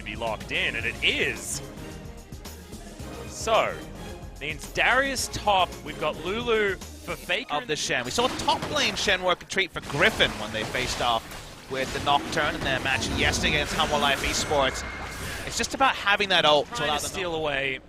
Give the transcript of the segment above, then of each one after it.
to be locked in, and it is. So, means Darius top, we've got Lulu for Faker. Of the Shen. We saw top lane Shen work a treat for Griffin when they faced off with the Nocturne in their match yesterday against Humble Life Esports. It's just about having that ult to allow them to steal away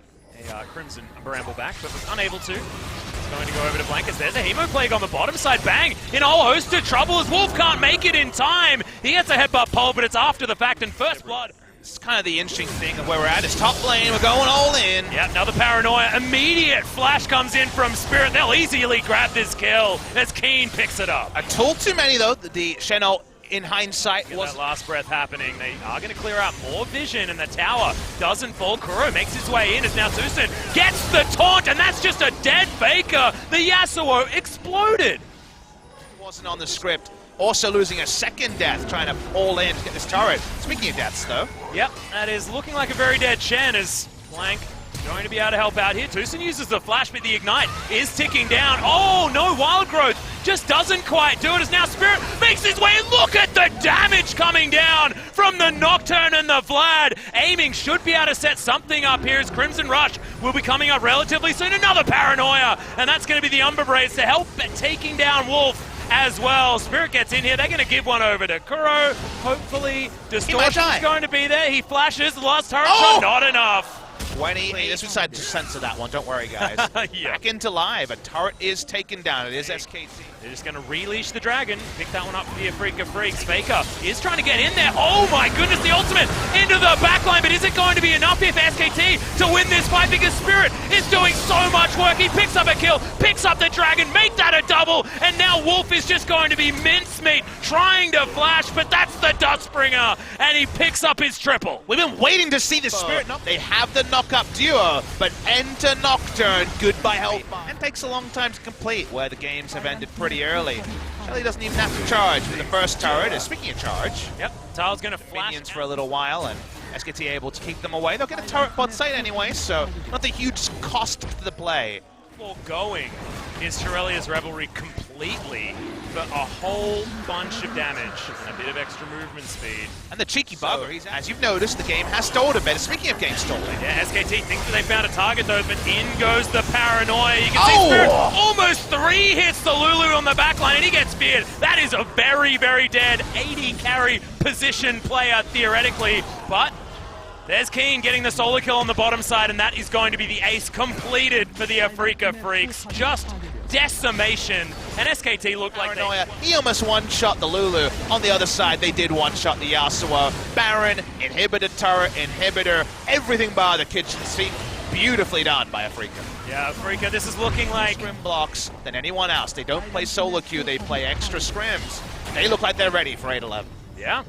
a Crimson Bramble back, but was unable to. He's going to go over to Blankets. There's a Hemo Plague on the bottom side. Bang! In a whole host of trouble as Wolf can't make it in time. He gets a headbutt pole, but it's after the fact and first blood. This is kind of the interesting thing of where we're at. It's top lane. We're going all in. Yep, another Paranoia. Immediate flash comes in from Spirit. They'll easily grab this kill as Keen picks it up. A tool too many, though. The Shen ult, in hindsight, was that last breath happening. They are going to clear out more vision, and the tower doesn't fall. Kuro makes his way in as now Tucson gets the taunt, and that's just a dead Faker. The Yasuo exploded. It wasn't on the script. Also losing a second death, trying to all in to get this turret. Speaking of deaths, though. Yep, that is looking like a very dead Shen as Blank going to be able to help out here. Tucson uses the flash, but the Ignite is ticking down. Oh, no, Wild Growth just doesn't quite do it as now Spirit makes his way. Look at the damage coming down from the Nocturne and the Vlad. Aiming should be able to set something up here as Crimson Rush will be coming up relatively soon. Another Paranoia, and that's going to be the Umber Brace to help taking down Wolf as well. Spirit gets in here. They're going to give one over to Kuro. Hopefully, Distortion's going to be there. He flashes. The last turret shot, not enough. 20. This was to censor that one. Don't worry, guys. Yeah. Back into live. A turret is taken down. It is SKT. They're just going to releash the dragon. Pick that one up for the Afreeca Freecs. Faker is trying to get in there. Oh my goodness, the ultimate into the backline. But is it going to be enough here for SKT to win this fight? Because Spirit is doing so much work. He picks up a kill, picks up the dragon, make that a double. And now Wolf is just going to be mincemeat trying to flash. But that's the Dustbringer. And he picks up his triple. We've been waiting to see the Spirit knock. They have the knock-up duo, but enter Nocturne, goodbye help. And takes a long time to complete, where the games have ended pretty early. Shelly doesn't even have to charge for the first turret. Speaking of charge, yep, Tal's going to flash minions for a little while, and SKT able to keep them away. They'll get a turret bot site anyway, so not the huge cost to the play. Foregoing is Shirelia's Revelry completely for a whole bunch of damage and a bit of extra movement speed. And the cheeky bugger, as you've noticed, the game has stalled a bit. Speaking of game stalling. Yeah, SKT thinks that they found a target though, but in goes the Paranoia. You can see Spirit almost 3 hits the Lulu on the backline, and he gets speared. That is a very, very dead 80 carry position player, theoretically, but there's Keen getting the solo kill on the bottom side, and that is going to be the ace completed for the Afreeca Freecs. Just decimation, and SKT looked like he almost one-shot the Lulu. On the other side, they did one-shot the Yasuo. Baron, inhibitor turret, inhibitor, everything by the kitchen sink. Beautifully done by Afreeca. Yeah, Afreeca, this is looking like scrim blocks than anyone else. They don't play solo queue, they play extra scrims. They look like they're ready for 8-11. Yeah.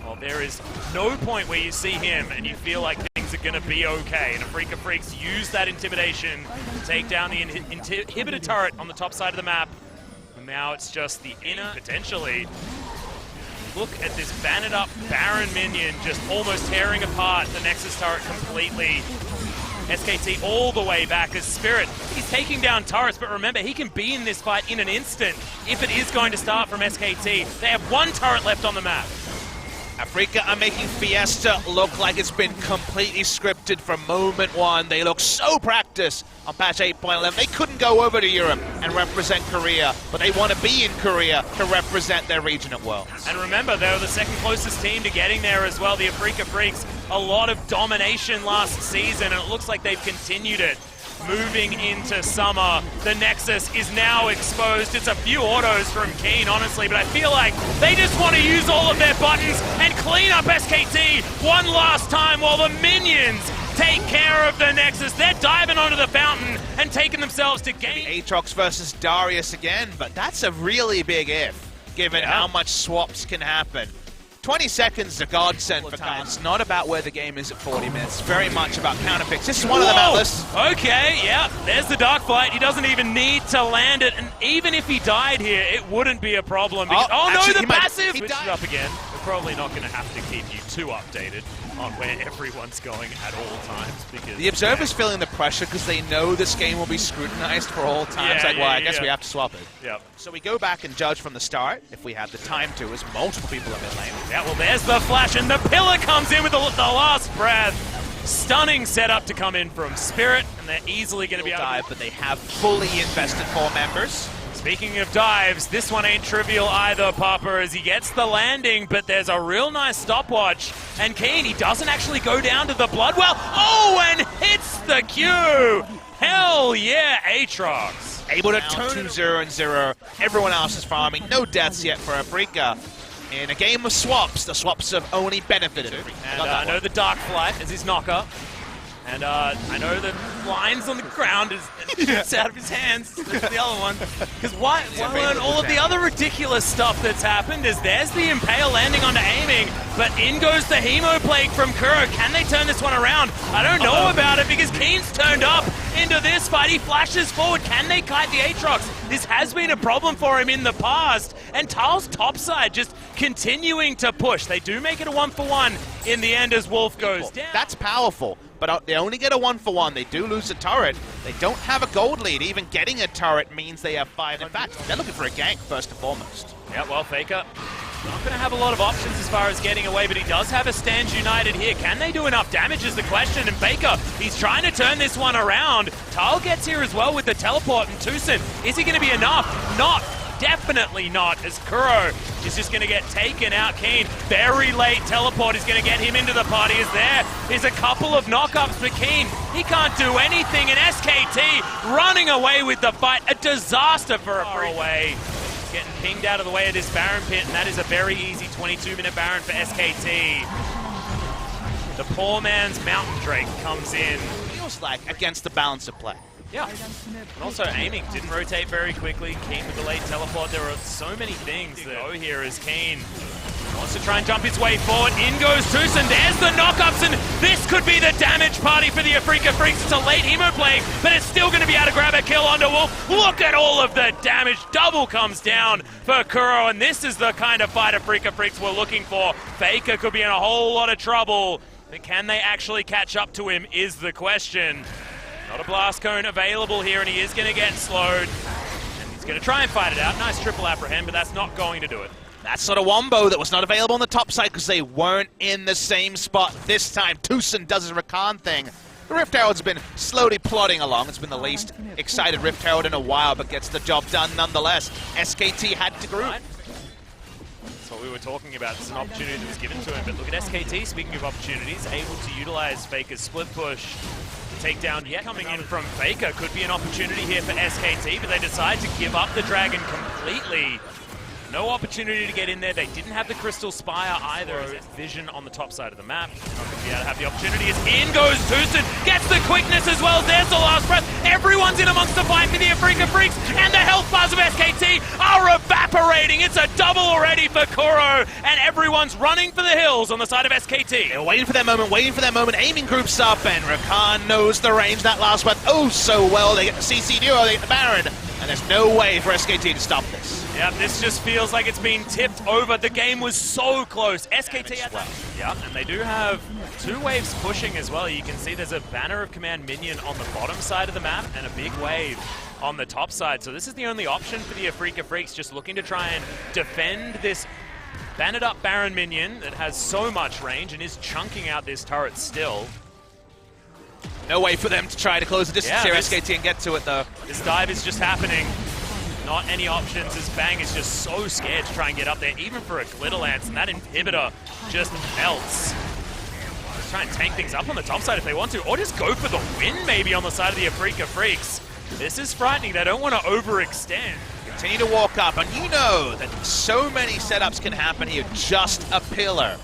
Well, there is no point where you see him and you feel like things are going to be okay. And Afreeca Freecs use that intimidation to take down the inhibitor turret on the top side of the map. And now it's just the inner, potentially. Look at this banded up Baron minion just almost tearing apart the Nexus turret completely. SKT all the way back as Spirit. He's taking down turrets, but remember, he can be in this fight in an instant if it is going to start from SKT. They have 1 turret left on the map. Afreeca are making Fiesta look like it's been completely scripted from moment 1. They look so practiced on patch 8.11. They couldn't go over to Europe and represent Korea, but they want to be in Korea to represent their region at Worlds. And remember, they were the second closest team to getting there as well. The Afreeca Freecs, a lot of domination last season, and it looks like they've continued it. Moving into summer, the Nexus is now exposed. It's a few autos from Keen, honestly, but I feel like they just want to use all of their buttons and clean up SKT one last time while the minions take care of the Nexus. They're diving onto the fountain and taking themselves to game. Aatrox versus Darius again, but that's a really big if, given how much swaps can happen. 20 seconds is a godsend for Kyle. It's not about where the game is at 40 minutes. It's very much about counterpicks. This is one of them, Atlas. Okay, yeah, there's the Dark Flight. He doesn't even need to land it. And even if he died here, it wouldn't be a problem. Because, oh no, the passive! Switched it up again. probably not going to have to keep you too updated on where everyone's going at all times, because the observer's feeling the pressure because they know this game will be scrutinized for all times. I guess we have to swap it. Yep. So we go back and judge from the start, if we have the time to, as multiple people are mid lane. Yeah, well, there's the flash, and the pillar comes in with the last breath. Stunning setup to come in from Spirit, and they're easily going to be able to dive, but they have fully invested 4 members. Speaking of dives, this one ain't trivial either, Papa, as he gets the landing, but there's a real nice stopwatch. And Keen, he doesn't actually go down to the blood well. Oh, and hits the Q! Hell yeah, Aatrox. Able to turn 2-0 and 0. Everyone else is farming. No deaths yet for Afreeca. In a game of swaps, the swaps have only benefited. And I know the Dark Flight is his knocker. And I know the lines on the ground it's out of his hands. That's the other one. Because why learn all of the other ridiculous stuff that's happened is there's the Impale landing onto aiming, but in goes the Hemo Plague from Kuro. Can they turn this one around? I don't know about it because Keen's turned up into this fight. He flashes forward. Can they kite the Aatrox? This has been a problem for him in the past. And Tal's topside just continuing to push. They do make it a 1-for-1 in the end as Wolf goes down. That's powerful. But they only get a 1-for-1. They do lose a turret. They don't have a gold lead. Even getting a turret means they have 5. In fact, they're looking for a gank first and foremost. Yeah, well, Faker not going to have a lot of options as far as getting away, but he does have a Stand United here. Can they do enough damage is the question, and Faker, he's trying to turn this one around. Tal gets here as well with the teleport, and Tucson, is he going to be enough? Not. Definitely not, as Kuro is just going to get taken out. Keen, very late teleport is going to get him into the party, as there is a couple of knockups for Keen. He can't do anything, and SKT running away with the fight. A disaster for a far away. Getting pinged out of the way of this Baron pit, and that is a very easy 22-minute Baron for SKT. The poor man's Mountain Drake comes in. Feels like against the balance of play. Yeah, and also aiming didn't rotate very quickly. Keen with the late teleport. There are so many things that go here as Keen wants to try and jump his way forward. In goes Tucson. There's the knockups, and this could be the damage party for the Afreeca Freecs. It's a late Hemo Plague, but it's still going to be able to grab a kill onto Wolf. Look at all of the damage. Double comes down for Kuro, and this is the kind of fight Afreeca Freecs were looking for. Faker could be in a whole lot of trouble, but can they actually catch up to him is the question. Not a blast cone available here, and he is going to get slowed. And he's going to try and fight it out. Nice triple apprehend, but that's not going to do it. That sort of wombo that was not available on the top side because they weren't in the same spot this time. Tucson does his Rakan thing. The Rift Herald's been slowly plodding along. It's been the least excited Rift Herald in a while, but gets the job done nonetheless. SKT had to group. That's what we were talking about. It's an opportunity that was given to him. But look at SKT, speaking of opportunities, able to utilize Faker's split push. Takedown yet coming in from Faker could be an opportunity here for SKT, but they decide to give up the Dragon completely. No opportunity to get in there. They didn't have the Crystal Spire either. Vision on the top side of the map. Not going to be able to have the opportunity. As in goes Tucson, gets the quickness as well. There's the last breath. Everyone's in amongst the fight for the Afreeca Freecs, and the health bars of SKT are evaporating. It's a double already for Kuro, and everyone's running for the hills on the side of SKT. They're waiting for their moment, aiming groups up, and Rakan knows the range. That last breath, oh so well. They get the CC duo, they get the Baron, and there's no way for SKT to stop this. Yeah, this just feels like it's been tipped over. The game was so close. SKT at that. Yeah, and they do have 2 waves pushing as well. You can see there's a Banner of Command minion on the bottom side of the map and a big wave on the top side. So this is the only option for the Afreeca Freecs, just looking to try and defend this bannered up Baron minion that has so much range and is chunking out this turret still. No way for them to try to close the distance here, SKT, and get to it though. This dive is just happening. Not any options, as Bang is just so scared to try and get up there, even for a Glitter Lance, and that inhibitor just melts. Just try and tank things up on the top side if they want to, or just go for the win maybe on the side of the Afreeca Freecs. This is frightening. They don't want to overextend. Continue to walk up, and you know that so many setups can happen here, just a pillar.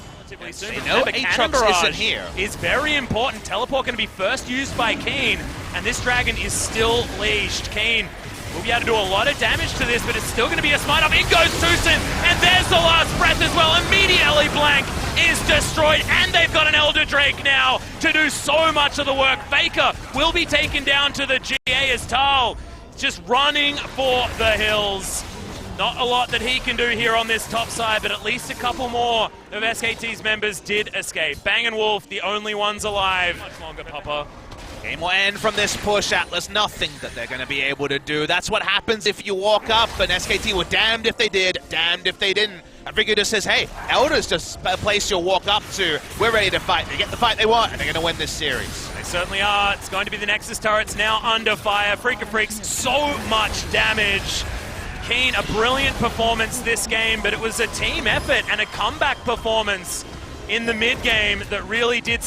Soon, they know Aatrox isn't here. Is very important. Teleport going to be first used by Keen, and this Dragon is still leashed. Keen will be able to do a lot of damage to this, but it's still going to be a smite up. In goes Tucson, and there's the last breath as well. Immediately Blank is destroyed, and they've got an Elder Drake now to do so much of the work. Faker will be taken down to the GA as Tal just running for the hills. Not a lot that he can do here on this top side, but at least a couple more of SKT's members did escape. Bang and Wolf, the only ones alive. Much longer, Papa. Game will end from this push, Atlas. Nothing that they're going to be able to do. That's what happens if you walk up, and SKT were damned if they did, damned if they didn't. Afreeca just says, hey, Elders, just a place you'll walk up to. We're ready to fight. They get the fight they want, and they're going to win this series. They certainly are. It's going to be the Nexus turrets now under fire. Afreeca Freecs, so much damage. Keen, a brilliant performance this game, but it was a team effort and a comeback performance in the mid game that really did